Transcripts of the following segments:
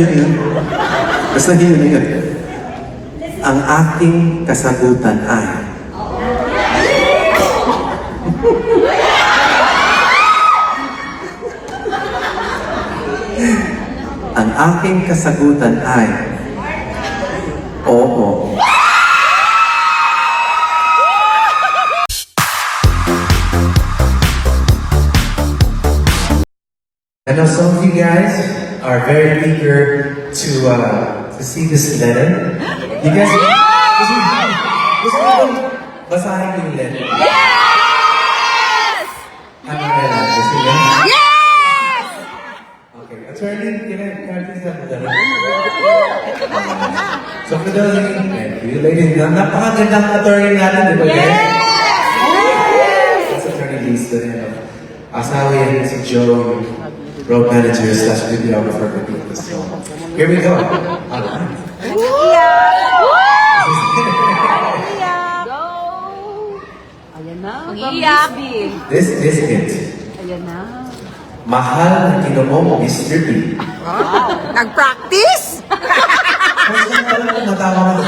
Yun. Basta yun. Ang aking kasagutan ay ang aking kasagutan ay oo. I know some of you guys are very eager to see this letter. You guys, gusto mo basahin ko yung letter? Yes! Ano na lang? Gusto niyo? Yes! Okay. Attorney, can I please have the letter? So for those of you, ladies, napakagandang attorney natin, di ba guys? That's Attorney Lisa. Asawa yan si Joe, road manager slash videographer for people. So, here we go. Ayan na. Iyak. This is it. Ayan na. Mahal na Ginoong Mr. B. Wow. Nag-practice? Kasi talaga matawa ko.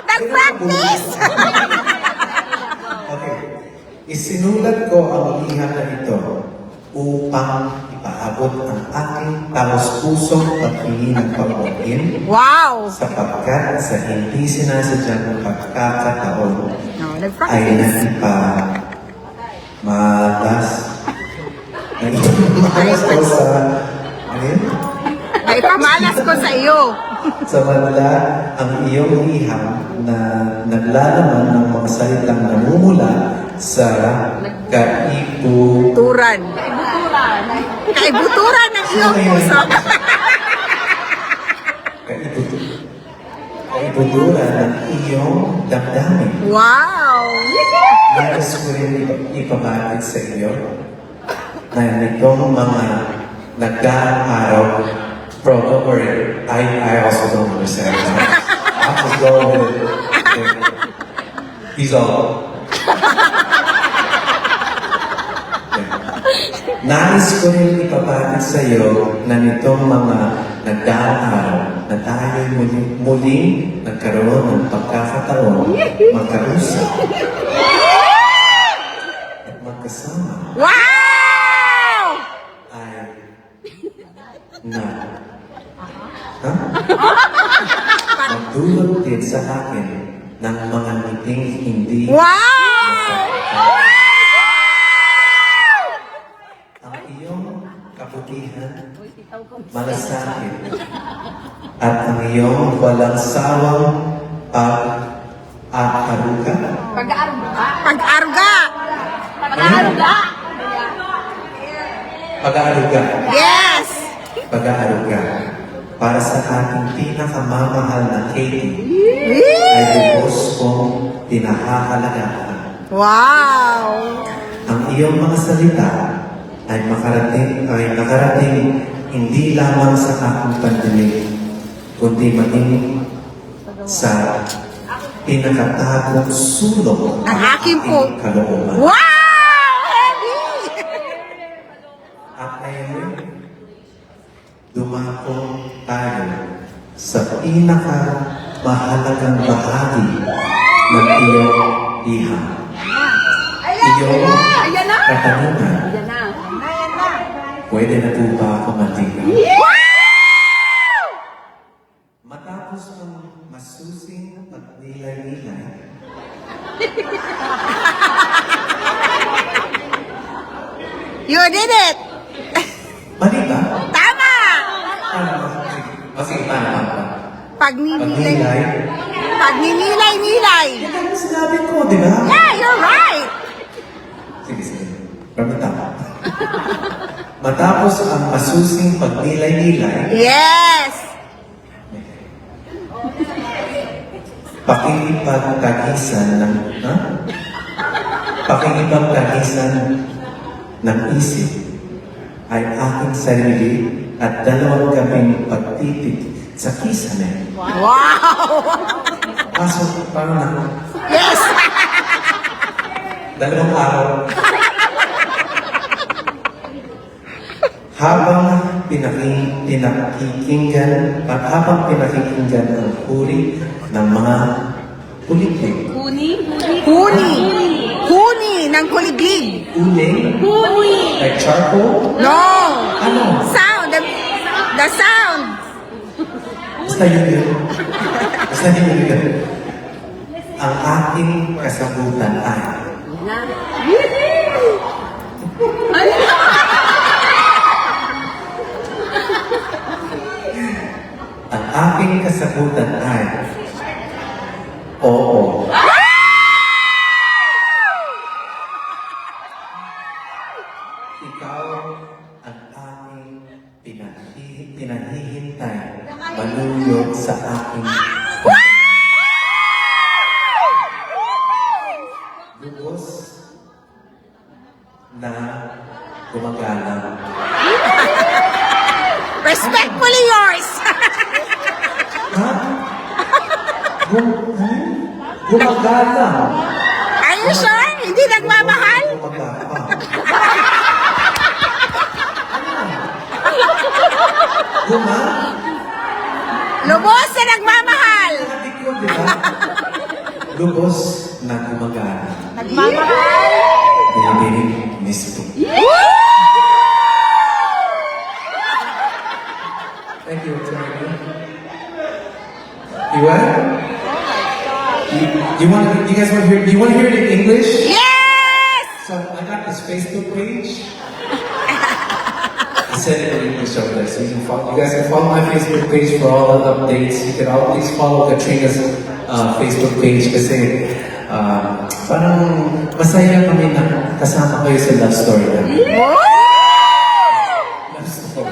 Nag-practice? Okay. Isinulat ko ang liham na ito upang ipaabot ang aking taos-pusong paghingi ng pag-umin Wow! sapagkat sa hindi sinasadyang pagkakataon No, ay nag-practice. malas ko sa ano yun? Ay, pamalas ko sa iyo. Sa manla ang iyong liham na naglalaman ng mga salitang namumula sa Turan. Kaibuturan ng iyong puso. kaibuturan ng iyong damdamin. Wow! Nais ko rin ipabatid sa iyo na nitong mga nagdaang araw, probably, I also don't understand. I'm just going with it. He's all. Nais ko rin ipabatid sa iyo na nitong mga nagdaang araw na tayo muling nagkaroon ng pagkakataon magkausap at magkasama Wow! ay na magdulot din sa akin ng mga ngiting hindi Wow! ang iyong kabutihan, malasakit, at ang iyong walang sawang pag-aaruga. Pag-aruga! Pag-aaruga. Yes! Pag-aaruga. Para sa aking pinakamamahal na Katie, ay lubos kong pinahahalagaan. Wow! Ang iyong mga salita ay nakarating hindi lamang sa aking pandinig, kundi maging sa pinakatagong sulok Ang aking po. kalooban. Wow! Heavy! At ngayon, dumako tayo sa pinakamahalagang bahagi ng iyong liham. Iyong Ayan na! katanungan. Ayan na. Pwede na po ba ako mantika? Wow! Matapos ang masusing pagnilay-nilay, You did it! mali ba? Tama! Sige, tama. Pagninilay. Pagnilay. Pagninilay-nilay. Yan ang sinabi ko, di ba? Yeah, you're right! Sige. Pero tama. Matapos ang masusing pagnilay-nilay, Yes! pakikipagtagisan ng isip ay aking sarili at dalawang gabing pagtitig sa kisame. Wow! Kaso, parang na, Yes! 2 araw. Habang pinakikinggan ang huri ng mga kuliglig. Huni ng kuliglig. Uling? Like charcoal? No. Ano? Sound. The sound. Basta yun. Basta yun. Ang aking kasagutan ay ang aking kasagutan ay oo. Ikaw ang aking pinahihintay manuyo sa aking lubos na gumagana. Respectfully yours. Ha? Gumagana. Are you sure? Hindi nagmamahal? Gumagana. Guma? Lubos na nagmamahal. Sabi ko, di ba? Lubos na gumagana. Nagmamahal. Baby, miss po. Thank you, Tony. You what? You guys want to hear? Do you want to hear it in English? Yes. So I got this Facebook page. I said it in English over there, so you can follow. You guys can follow my Facebook page for all the updates. You can always follow Katrina's Facebook page kasi parang masaya kami na kasama kayo sa love story namin. Love story.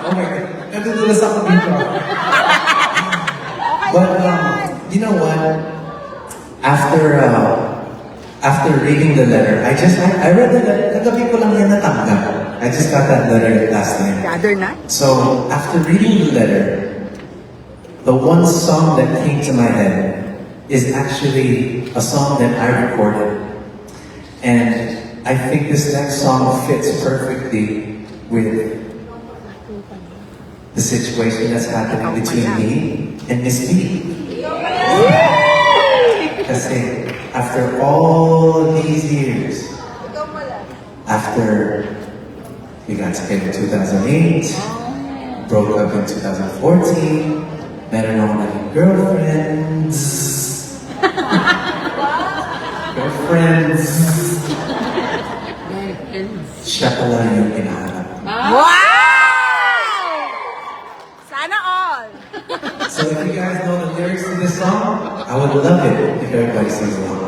Oh my God, nadudulas ako dito. But you know what? After reading the letter, I read the letter. Kagabi ko lang yan natanggap. I just got that letter last night. The other night? So after reading the letter, the one song that came to my head is actually a song that I recorded, and I think this next song fits perfectly with the situation that's happening between me and Miss B. Kasi after all these years, after we got together in 2008, broke up in 2014, meron ako naging girlfriends. Siya pala yung hinahanap. Wow! Sana all. So if you guys know the lyrics to this song, I would love it if everybody sings along.